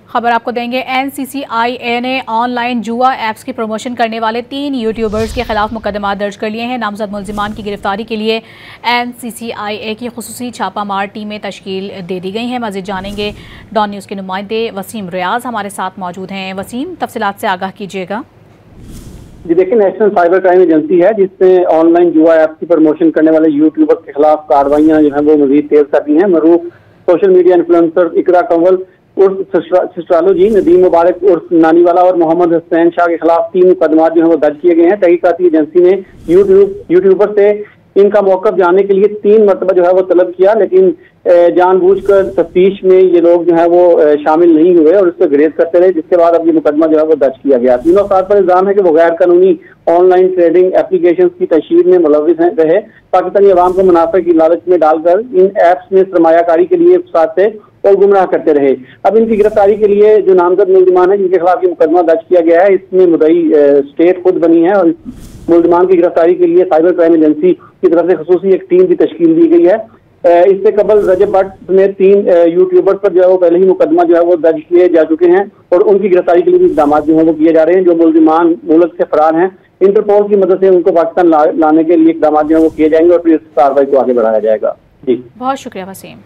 खबर आपको देंगे। NCCIA ने ऑनलाइन जुआ ऐप्स की प्रमोशन करने वाले 3 यूट्यूबर्स के खिलाफ मुकदमा दर्ज कर लिए हैं। नामजद मुलजिमान की गिरफ्तारी के लिए NCCIA की खुसूसी छापामार टीमें तश्कील दे दी गई हैं। मज़ीद जानेंगे। डॉन न्यूज़ के नुमाइंदे वसीम रियाज हमारे साथ मौजूद हैं। वसीम, तफसीलात से आगाह कीजिएगा। जी देखिए, नेशनल साइबर क्राइम एजेंसी है जिसने ऑनलाइन जुआ ऐप की प्रमोशन करने वाले यूट्यूबर के खिलाफ कार्रवाइयां जो है वो मजीद तेज कर दी हैं। मरूफ सोशल मीडिया इन्फ्लुएंसर इकरा कंवल उर्फ सिस्ट्रालो जी, नदीम मुबारक उर्फ नानीवाला और मोहम्मद हुसैन शाह के खिलाफ 3 मुकदमा जो है वो दर्ज किए गए हैं। तहकीकाती एजेंसी ने यूट्यूबर से इनका मौक़िफ़ जानने के लिए 3 मरतबा जो है वो तलब किया, लेकिन जानबूझकर तफ्तीश में ये लोग जो है वो शामिल नहीं हुए और उससे गुरेज करते रहे, जिसके बाद अब ये मुकदमा जो है वो दर्ज किया गया। तीनों अफराद पर इल्जाम है कि वो गैर कानूनी ऑनलाइन ट्रेडिंग एप्लीकेशन की तशहीर में मुलव्विस रहे, पाकिस्तानी अवाम को मुनाफे की लालच में डालकर इन ऐप्स में सरमायाकारी के लिए उकसाते और गुमराह करते रहे। अब इनकी गिरफ्तारी के लिए जो नामजद मुलजिमान है जिनके खिलाफ ये मुकदमा दर्ज किया गया है, इसमें मुद्दई स्टेट खुद बनी है और मुलजिमान की गिरफ्तारी के लिए साइबर क्राइम एजेंसी की तरफ से खुसूसी एक टीम भी तश्कील दी गई है। इससे कबल रजब भट्ट में 3 यूट्यूबर पर जो है वो पहले ही मुकदमा जो है वो दर्ज किए जा चुके हैं और उनकी गिरफ्तारी के लिए भी इक़दाम जो है वो किए जा रहे हैं। जो मुलजिमान मुल्क से फरार हैं, इंटरपोल की मदद से उनको पाकिस्तान लाने के लिए इक़दाम जो है वो किए जाएंगे और फिर इस कार्रवाई को आगे बढ़ाया जाएगा। जी, बहुत शुक्रिया वसीम।